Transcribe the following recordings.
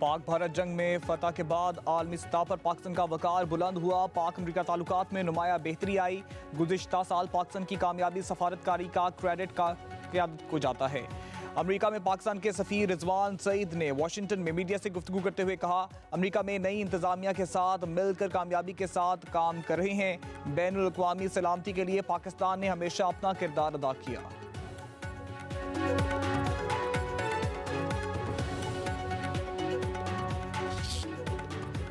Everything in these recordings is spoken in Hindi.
पाक भारत जंग में फतह के बाद आलमी सतह पर पाकिस्तान का वकार बुलंद हुआ। पाक अमरीका ताल्लुकात में नुमाया बेहतरी आई। गुज़िश्ता साल पाकिस्तान की कामयाबी सफारतकारी का क्रेडिट का क़यादत को जाता है। अमरीका में पाकिस्तान के सफ़ीर रिजवान सईद ने वाशिंगटन में मीडिया से गुफ्तगू करते हुए कहा, अमरीका में नई इंतज़ामिया के साथ मिलकर कामयाबी के साथ काम कर रहे हैं। बैनुल अक़वामी सलामती के लिए पाकिस्तान ने हमेशा अपना किरदार अदा किया।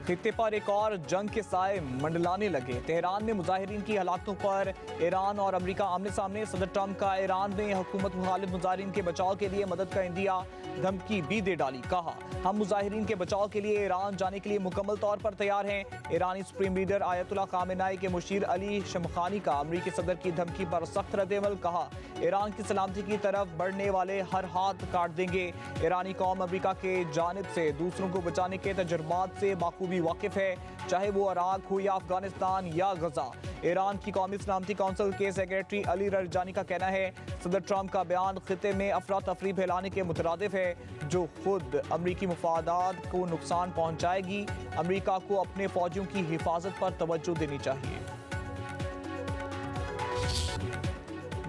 खित्ते पर एक और जंग के साए मंडलाने लगे। तेहरान में मुजाहिरीन की हलाकतों पर ईरान और अमरीका आमने सामने। सदर ट्रंप का ईरान में हुकूमत मुखालिफ मुजाहिरीन के बचाव के लिए मदद का इंदिया, धमकी भी दे डाली। कहा, हम मुजाहिरीन के बचाव के लिए ईरान जाने के लिए मुकम्मल तौर पर तैयार हैं। ईरानी सुप्रीम लीडर आयतुल्लाह खामेनेई के मुशीर अली शमखानी का अमरीकी सदर की धमकी पर सख्त रद्द-ए-अमल। कहा, ईरान की सलामती की तरफ बढ़ने वाले हर हाथ काट देंगे। ईरानी कौम अमरीका के जानिब से दूसरों को बचाने के तजुर्बात से बाखूबी वाकिफ है, चाहे वो इराक हो या अफगानिस्तान या गजा। ईरान की कौमी सलामती कौंसिल के सेक्रेटरी अली रजानी का कहना है, सदर ट्रंप का बयान खित्ते में अफरा तफरी फैलाने के मुतरादिफ है, जो खुद अमरीकी मुफादात को नुकसान पहुंचाएगी। अमरीका को अपने फौजियों की हिफाजत पर तवज्जो देनी चाहिए।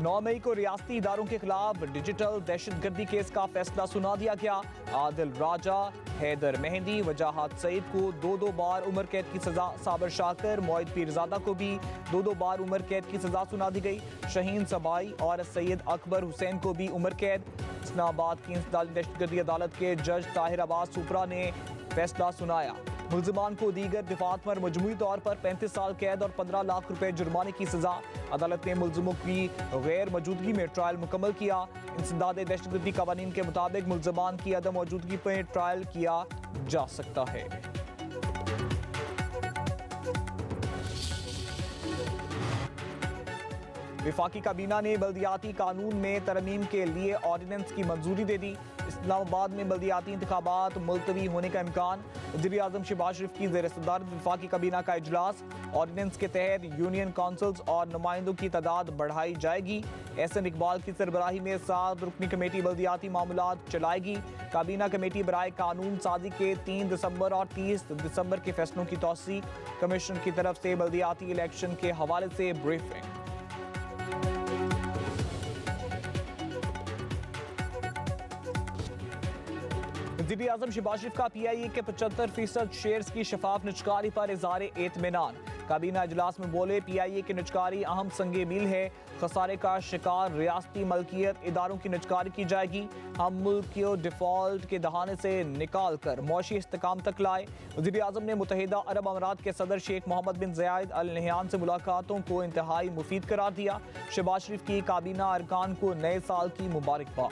9 मई को रियासती इदारों के खिलाफ डिजिटल दहशतगर्दी केस का फैसला सुना दिया गया। आदिल राजा, हैदर मेहंदी, वजाहत सईद को 2-2 बार उम्र कैद की सजा, साबर शाकर, मोइद पीरजादा को भी 2-2 बार उम्र कैद की सजा सुना दी गई। शहीन सबाई और सैयद अकबर हुसैन को भी उम्र कैद। इस्लामाबाद की इंसदादी दहशतगर्दी अदालत के जज ताहिर अब्बास सुपरा ने फैसला सुनाया। मुल्जिमान को दीगर दिफात पर मजमूई तौर पर 35 साल कैद और 15 लाख रुपए जुर्माने की सजा। अदालत ने मुल्जिमों की गैर मौजूदगी में ट्रायल मुकम्मल किया। इंसदादी दहशतगर्दी कवानीन के मुताबिक मुल्जिमान की अदम मौजूदगी पर ट्रायल किया जा सकता है। वफाकी काबीना ने बल्दियाती कानून में तरमीम के लिए ऑर्डिनेंस की मंजूरी दे दी। इस्लामाबाद में बल्दियाती इंतखाबात मुलतवी होने का इम्कान। वज़ीर आज़म शहबाज शरीफ की ज़ेर सदारत वफाकी काबीना का इजलास। ऑर्डिनेंस के तहत यूनियन काउंसिल्स और नुमाइंदों की तादाद बढ़ाई जाएगी। एहसन इकबाल की सरबराही में 7 रुकनी कमेटी बल्दियाती मामलात चलाएगी। काबीना कमेटी बराए कानून साजी के 3 दिसंबर और 30 दिसंबर के फैसलों की तौसीक। कमीशन की तरफ से बल्दियाती इलेक्शन के हवाले से ब्रीफिंग। वज़ीर आज़म शहबाज शरीफ का PIA के 75% शेयर्स की शफाफ निचकारी पर इज़हार एतमिनान। काबीना इजलास में बोले, PIA की निचकारी अहम संगे मील है। खसारे का शिकार रियासती मलकियत इदारों की निचकारी की जाएगी। हम मुल्क को डिफॉल्ट के दहाने से निकाल कर मौशी इस्तेकाम तक लाए। वज़ीर आज़म ने मुत्तहिदा अरब अमारात के सदर शेख मोहम्मद बिन ज़ायद अल नहयान से मुलाकातों को इंतहाई मुफीद करार दिया। शहबाज शरीफ की काबीना अरकान को नए साल की मुबारकबाद।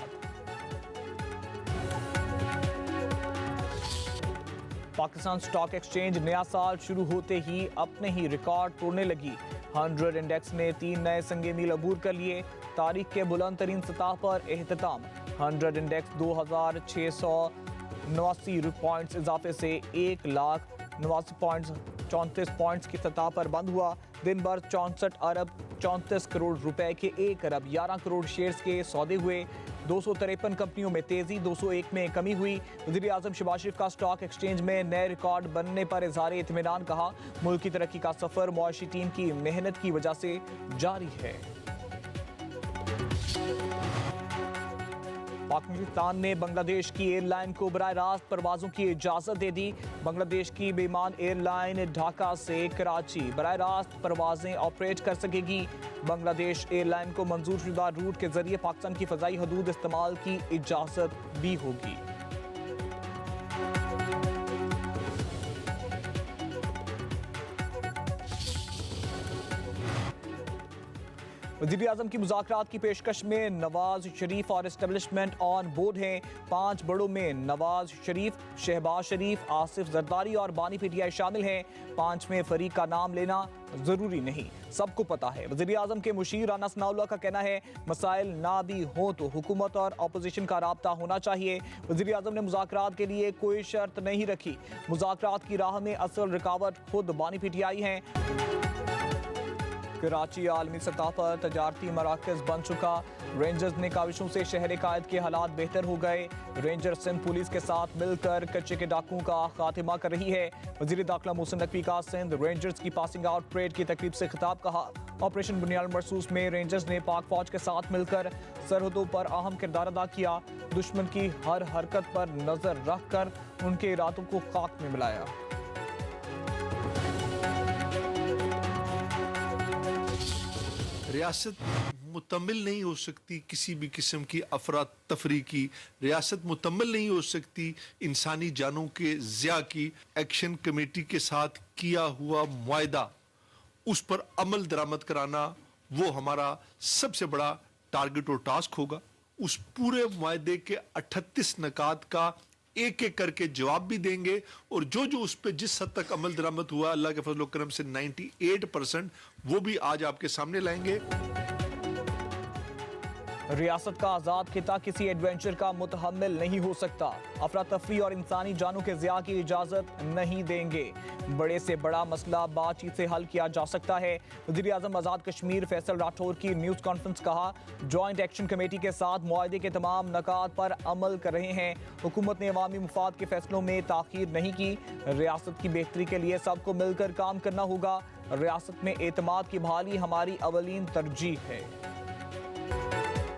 पाकिस्तान स्टॉक एक्सचेंज नया साल शुरू होते ही अपने ही रिकॉर्ड तोड़ने लगी। 100 इंडेक्स ने 3 नए संगे मील अबूर कर लिए। तारीख के बुलंद तरीन सतह पर एहतमाम। 100 इंडेक्स 2689 पॉइंट्स इजाफे से 1,89,34 पॉइंट्स की सतह पर बंद हुआ। दिन भर 64 अरब 34 करोड़ रुपए के 1 अरब 11 करोड़ शेयर्स के सौदे हुए। 253 कंपनियों में तेजी, 201 में कमी हुई। वज़ीर आज़म शहबाज शरीफ का स्टॉक एक्सचेंज में नए रिकॉर्ड बनने पर इज़हार इत्मीनान। कहा, मुल्क की तरक्की का सफर मुआशी टीम की मेहनत की वजह से जारी है। पाकिस्तान ने बांग्लादेश की एयरलाइन को बराह रास्त परवाजों की इजाज़त दे दी। बांग्लादेश की बेईमान एयरलाइन ढाका से कराची बराह रास्त परवाजें ऑपरेट कर सकेगी। बांग्लादेश एयरलाइन को मंजूर शुदा रूट के जरिए पाकिस्तान की फ़ज़ाई हदूद इस्तेमाल की इजाज़त भी होगी। वज़ीर आज़म की मुज़ाकरात की पेशकश में नवाज शरीफ और इस्टेब्लिशमेंट ऑन बोर्ड हैं। 5 बड़ों में नवाज शरीफ, शहबाज शरीफ, आसिफ जरदारी और बानी PTI शामिल हैं। 5वें फरीक का नाम लेना जरूरी नहीं, सबको पता है। वज़ीर आज़म के मुशीर राना सनाउल्लाह का कहना है, मसाइल ना भी हो तो हुकूमत और अपोजिशन का राब्ता होना चाहिए। वज़ीर आज़म ने मुज़ाकरात के लिए कोई शर्त नहीं रखी। मुज़ाकरात की राह में असल रुकावट खुद बानी PTI हैं। कराची आलमी सतह पर तजारती मराकज बन चुका। रेंजर्स ने काविशों से शहर कायद के हालात बेहतर हो गए। रेंजर सिंध पुलिस के साथ मिलकर कच्चे के डाकुओं का खात्मा कर रही है। वजीर दाखिला मोहसिन नकवी का सिंध रेंजर्स की पासिंग आउट परेड की तकरीब से खिताब। कहा, ऑपरेशन बुनियाद मरसूस में रेंजर्स ने पाक फौज के साथ मिलकर सरहदों पर अहम किरदार अदा किया। दुश्मन की हर हरकत पर नजर रखकर उनके इरादों को खाक में मिलाया। रियासत मुतमिल नहीं हो सकती किसी भी किस्म की अफरा तफरी की। रियासत मुतमिल नहीं हो सकती इंसानी जानों के ज़िया की। एक्शन कमेटी के साथ किया हुआ मुआहदा, उस पर अमल दरामद कराना, वो हमारा सबसे बड़ा टारगेट और टास्क होगा। उस पूरे मुआहदे के 38 नकात का एक एक करके जवाब भी देंगे, और जो जो उस पर जिस हद तक अमल दरामद हुआ अल्लाह के फजल करम से 98% वो भी आज आपके सामने लाएंगे। रियासत का आजाद खिता किसी एडवेंचर का मुतहम्मिल नहीं हो सकता। अफरा तफरी और इंसानी जानों के ज़िया की इजाज़त नहीं देंगे। बड़े से बड़ा मसला बातचीत से हल किया जा सकता है। वज़ीर आज़म आज़ाद कश्मीर फैसल राठौर की न्यूज़ कॉन्फ्रेंस। कहा, जॉइंट एक्शन कमेटी के साथ मुआहदे के तमाम नकात पर अमल कर रहे हैं। हुकूमत ने अवामी मुफाद के फैसलों में ताख़ीर नहीं की। रियासत की बेहतरी के लिए सबको मिलकर काम करना होगा। रियासत में एतमाद की बहाली हमारी अवलीन तरजीह है।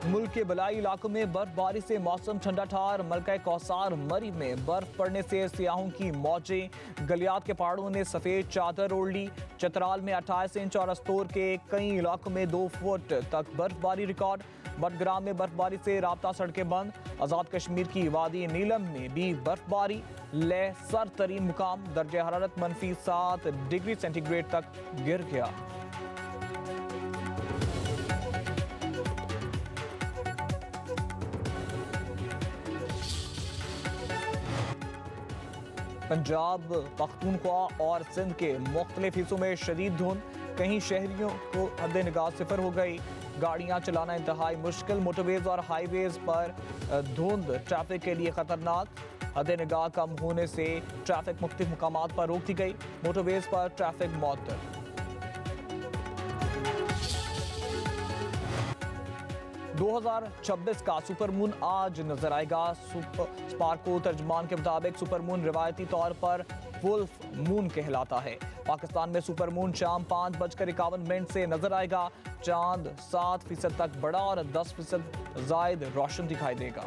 मुल्क के बलाई इलाकों में बर्फबारी से मौसम ठंडा ठार। मलका कौसार मरीब में बर्फ पड़ने से सियाहों की मौजें। गलियात के पहाड़ों ने सफ़ेद चादर ओढ़ ली। चतराल में 28 इंच और अस्तोर के कई इलाकों में 2 फुट तक बर्फबारी रिकॉर्ड। बडग्राम में बर्फबारी से राब्ता सड़कें बंद। आज़ाद कश्मीर की वादी नीलम में भी बर्फबारी। लह सर तरीन मुकाम दर्जे हरारत -7 डिग्री सेंटीग्रेड तक गिर गया। पंजाब, पख्तूनख्वा और सिंध के मुख्तलिफ हिस्सों में शदीद धुंध। कहीं शहरियों को हद निगाह सिफर हो गई। गाड़ियां चलाना इंतहाई मुश्किल। मोटरवेज और हाईवेज पर धुंध ट्रैफिक के लिए खतरनाक। हद निगाह कम होने से ट्रैफिक मुख्तलिफ मुकामात पर रोक दी गई। मोटरवेज पर ट्रैफिक मअतल। 2026 का सुपरमून आज नजर आएगा। स्पार्को तर्जमान के मुताबिक सुपरमून रिवायती तौर पर वुल्फ मून कहलाता है। पाकिस्तान में सुपरमून शाम 5:51 से नजर आएगा। चांद 7% तक बड़ा और 10% जायद रोशन दिखाई देगा।